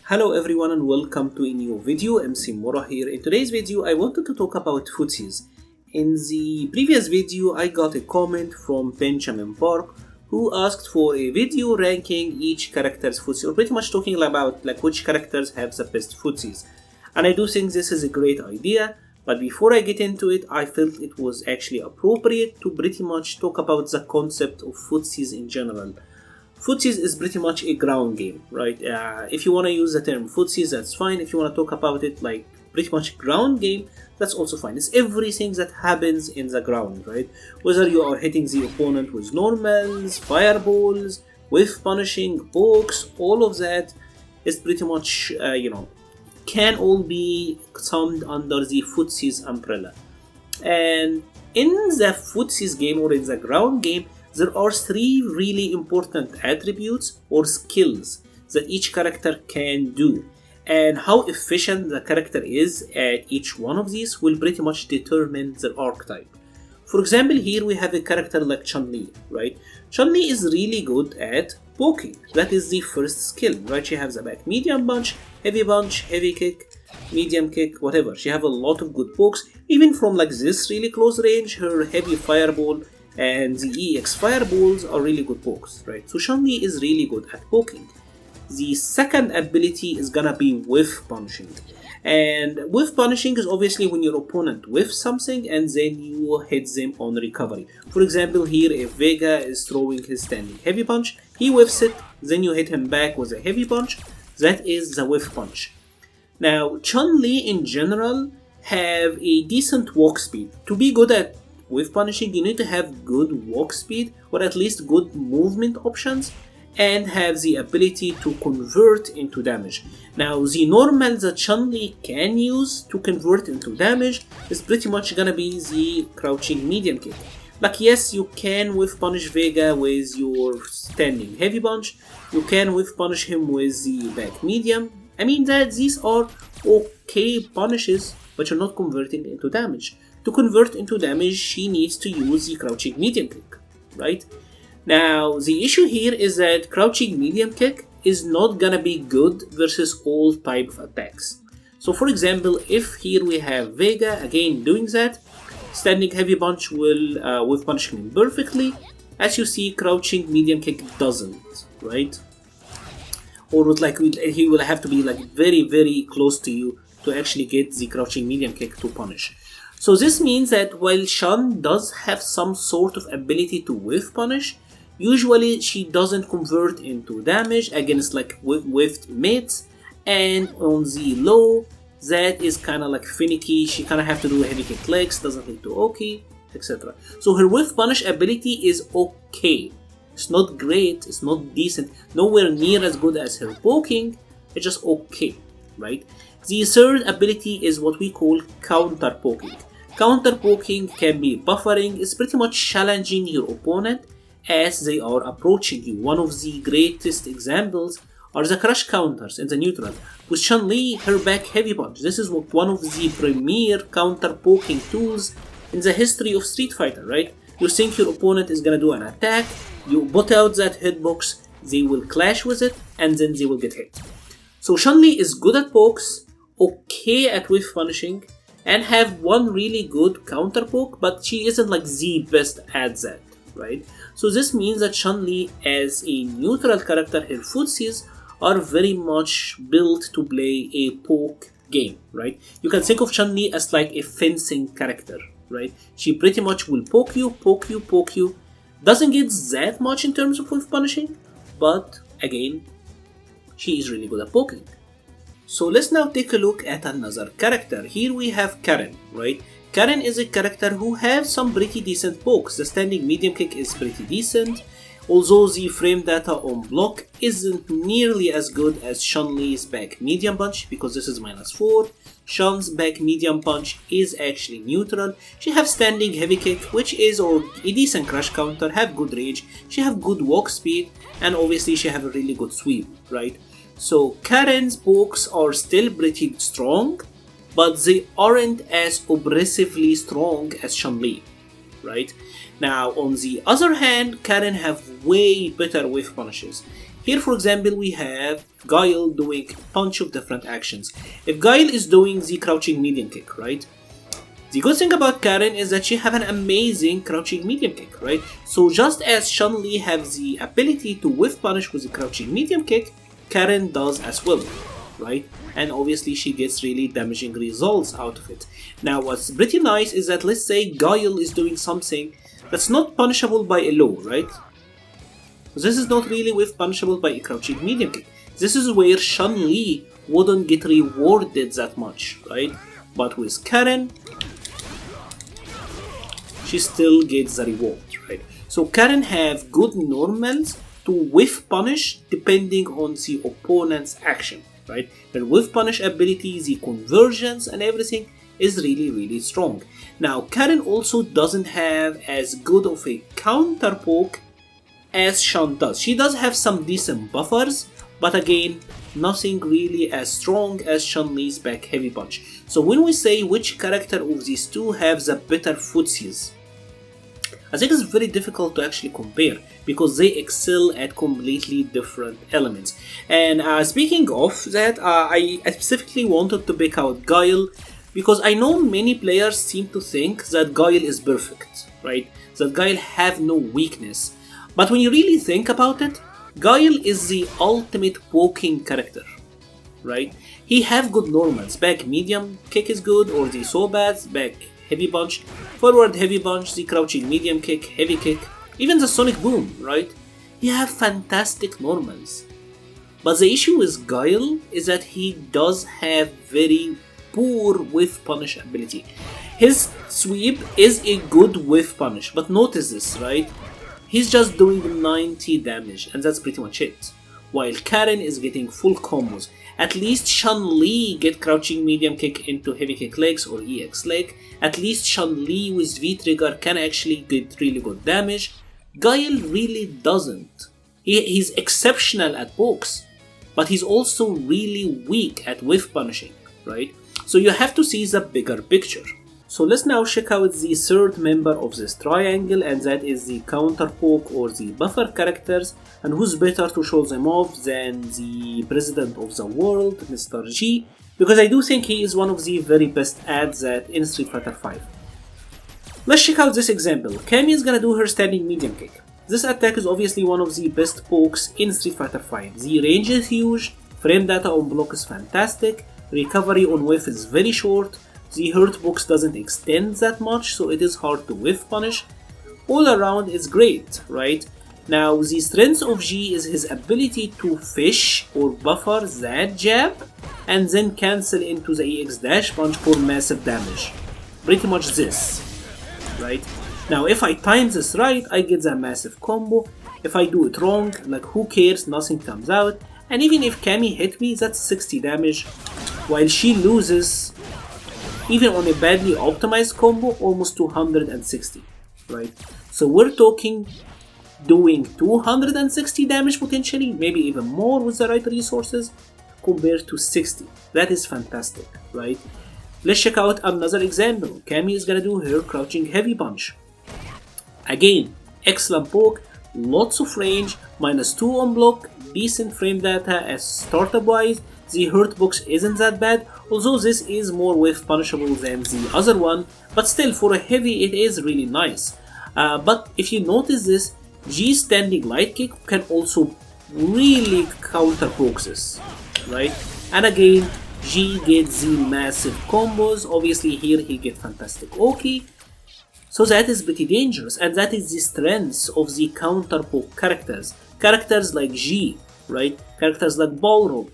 Hello everyone and welcome to a new video. MC-Mura here. In today's video I wanted to talk about Footsies. In the previous video I got a comment from Benjamin Park who asked for a video ranking each character's Footsies, or pretty much talking about which characters have the best Footsies. And I do think this is a great idea, but before I get into it I felt it was actually appropriate to pretty much talk about the concept of Footsies in general. Footsies is pretty much a ground game, right? If you want to use the term Footsies, that's fine. If you want to talk about it like pretty much ground game, that's also fine. It's everything that happens in the ground, right? Whether you are hitting the opponent with normals, fireballs, whiff punishing, pokes, all of that is pretty much, can all be summed under the Footsies umbrella. And in the Footsies game or in the ground game, there are three really important attributes or skills that each character can do, and how efficient the character is at each one of these will pretty much determine their archetype. For example, here we have a character like Chun-Li, right? Chun-Li is really good at poking. That is the first skill, right? She has a back medium punch, heavy kick, medium kick, whatever. She have a lot of good pokes. Even from this really close range, her heavy fireball and the EX fireballs are really good pokes, right? So Chun-Li is really good at poking. The second ability is gonna be whiff punishing. And whiff punishing is obviously when your opponent whiffs something and then you hit them on recovery. For example, here if Vega is throwing his standing heavy punch, he whiffs it, then you hit him back with a heavy punch. That is the whiff punch. Now, Chun-Li in general have a decent walk speed. To be good at whiff punishing, you need to have good walk speed, or at least good movement options, and have the ability to convert into damage. Now, the normal that Chun-Li can use to convert into damage is pretty much gonna be the crouching medium kick. Yes, you can whiff punish Vega with your standing heavy punch, you can whiff punish him with the back medium. I mean that these are okay punishes, but you're not converting into damage. To convert into damage, she needs to use the crouching medium kick, right? Now, the issue here is that crouching medium kick is not gonna be good versus all type of attacks. So for example, if here we have Vega, again doing that, standing heavy punch will whiff punish him perfectly. As you see, crouching medium kick doesn't, right? Or he will have to be very, very close to you to actually get the crouching medium kick to punish. So this means that while Shun does have some sort of ability to whiff punish, usually she doesn't convert into damage against whiffed mates, and on the low, that is kinda finicky. She kinda have to do heavy kick legs, doesn't lead to Oki, etc. So her whiff punish ability is okay. It's not great, it's not decent, nowhere near as good as her poking, it's just okay, right? The third ability is what we call counterpoking. Counterpoking can be buffering. It's pretty much challenging your opponent as they are approaching you. One of the greatest examples are the crush counters in the neutral. With Chun-Li, her back heavy punch. This is one of the premier counterpoking tools in the history of Street Fighter, right? You think your opponent is gonna do an attack, you put out that hitbox, they will clash with it, and then they will get hit. So Chun-Li is good at pokes, okay at whiff punishing, and have one really good counter poke, but she isn't the best at that, right? So this means that Chun-Li as a neutral character, her Footsies are very much built to play a poke game, right? You can think of Chun-Li as a fencing character, right? She pretty much will poke you. Doesn't get that much in terms of whiff punishing, but again, she is really good at poking. So let's now take a look at another character. Here we have Karen, right? Karen is a character who has some pretty decent pokes. The standing medium kick is pretty decent, although the frame data on block isn't nearly as good as Chun-Li's back medium punch, because this is -4. Shun's back medium punch is actually neutral. She have standing heavy kick, which is a decent crush counter, have good range, she have good walk speed, and obviously she have a really good sweep, right? So Karen's pokes are still pretty strong, but they aren't as oppressively strong as Chun-Li, right? Now, on the other hand, Karen have way better whiff punishes. Here, for example, we have Guile doing a bunch of different actions. If Guile is doing the crouching medium kick, right? The good thing about Karen is that she have an amazing crouching medium kick, right? So just as Chun-Li has the ability to whiff punish with the crouching medium kick, Karen does as well, right? And obviously she gets really damaging results out of it. Now what's pretty nice is that, let's say Guile is doing something that's not punishable by a low, right? This is not really whiff punishable by a crouching medium kick. This is where Chun-Li wouldn't get rewarded that much, right? But with Karen, she still gets the reward, right? So Karen have good normals to whiff punish depending on the opponent's action, right? Her whiff punish ability, the conversions and everything is really strong. Now Karen also doesn't have as good of a counterpoke as Chun does. She does have some decent buffers, but again, nothing really as strong as Chun-Li's back heavy punch. So when we say which character of these two have the better footsies, I think it's very difficult to actually compare because they excel at completely different elements. And speaking of that, I specifically wanted to pick out Guile because I know many players seem to think that Guile is perfect, right? That Guile have no weakness. But when you really think about it, Guile is the ultimate poking character, right? He have good normals. Back medium kick is good, or the Sobats, back heavy punch, forward heavy punch, the crouching medium kick, heavy kick, even the sonic boom, right? He have fantastic normals. But the issue with Guile is that he does have very poor whiff punish ability. His sweep is a good whiff punish, but notice this, right? He's just doing 90 damage and that's pretty much it. While Karen is getting full combos. At least Chun-Li get crouching medium kick into heavy kick legs or EX leg. At least Chun-Li with V-trigger can actually get really good damage. Guile really doesn't. He's exceptional at pokes, but he's also really weak at whiff punishing, right? So you have to see the bigger picture. So let's now check out the third member of this triangle, and that is the Counterpoke or the buffer characters. And who's better to show them off than the president of the world, Mr. G, because I do think he is one of the very best ads in Street Fighter V. Let's check out this example. Cammy is gonna do her standing medium kick. This attack is obviously one of the best pokes in Street Fighter V. The range is huge, frame data on block is fantastic, recovery on whiff is very short, the hurt box doesn't extend that much, so it is hard to whiff punish. All around it's great, right? Now the strength of G is his ability to fish or buffer that jab and then cancel into the EX dash punch for massive damage. Pretty much this, right? Now if I time this right, I get that massive combo. If I do it wrong, like who cares, nothing comes out. And even if Cammy hit me, that's 60 damage, while she loses, even on a badly optimized combo, almost 260, right? So we're talking doing 260 damage potentially, maybe even more with the right resources, compared to 60. That is fantastic, right? Let's check out another example. Cammy is gonna do her crouching heavy punch. Again, excellent poke, lots of range, -2 on block, decent frame data as startup wise. The hurt box isn't that bad, although this is more whiff punishable than the other one, but still for a heavy it is really nice. But if you notice this, G standing light kick can also really counter pokes, right? And again, G gets the massive combos. Obviously here he gets fantastic Oki. So that is pretty dangerous, and that is the strength of the counterpoke characters. Characters like G, right? Characters like Balrog,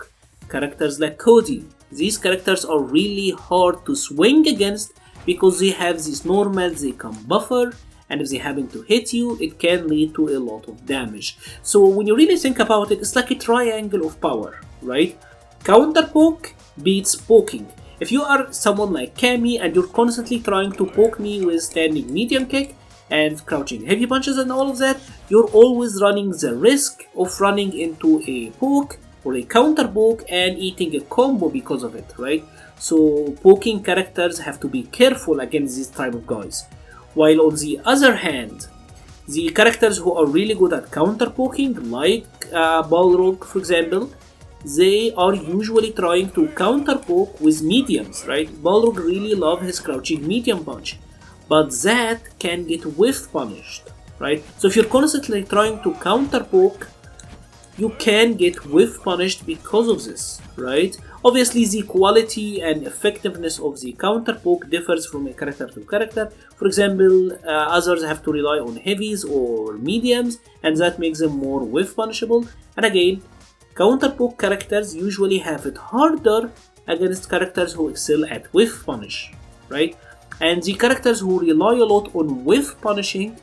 characters like Cody. These characters are really hard to swing against because they have these normals they can buffer, and if they happen to hit you, it can lead to a lot of damage. So when you really think about it, it's like a triangle of power, right? Counterpoke beats poking. If you are someone like Cammy and you're constantly trying to poke me with standing medium kick and crouching heavy punches and all of that, you're always running the risk of running into a poke or a counter poke and eating a combo because of it, right? So poking characters have to be careful against these type of guys. While on the other hand, The characters who are really good at counterpoking, like Balrog for example, they are usually trying to counterpoke with mediums, right? Balrog really loves his crouching medium punch, but that can get whiff punished, right? So if you're constantly trying to counterpoke, you can get whiff punished because of this, right? Obviously, the quality and effectiveness of the counterpoke differs from a character to character. For example, others have to rely on heavies or mediums, and that makes them more whiff punishable. And again, counterpoke characters usually have it harder against characters who excel at whiff punish, right? And the characters who rely a lot on whiff punishing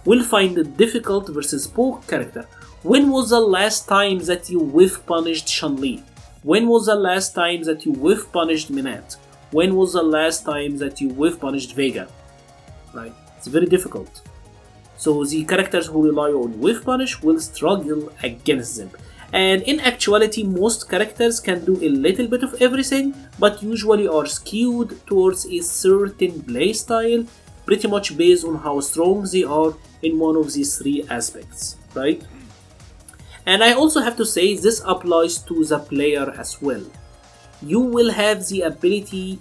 will find it difficult versus poke character. When was the last time that you whiff punished Chun-Li? When was the last time that you whiff punished Minette? When was the last time that you whiff punished Vega? Right? It's very difficult. So the characters who rely on whiff punish will struggle against them. And in actuality, most characters can do a little bit of everything, but usually are skewed towards a certain playstyle, pretty much based on how strong they are in one of these three aspects, right? And I also have to say this applies to the player as well. You will have the ability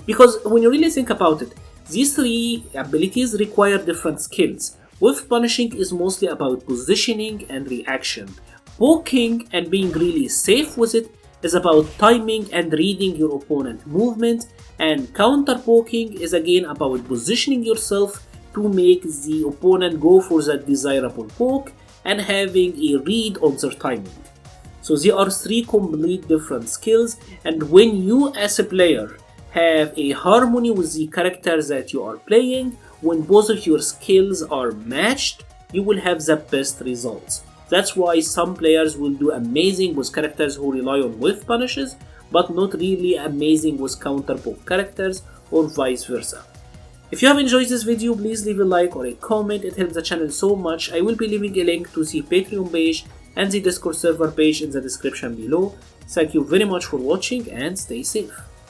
because when you really think about it, these three abilities require different skills. Whiff punishing is mostly about positioning and reaction. Poking and being really safe with it is about timing and reading your opponent's movement, and counter poking is again about positioning yourself to make the opponent go for that desirable poke and having a read on their timing. So there are three complete different skills, and when you as a player have a harmony with the character that you are playing, when both of your skills are matched, you will have the best results. That's why some players will do amazing with characters who rely on whiff punishes, but not really amazing with counterpoke characters, or vice versa. If you have enjoyed this video, please leave a like or a comment, it helps the channel so much. I will be leaving a link to the Patreon page and the Discord server page in the description below. Thank you very much for watching and stay safe.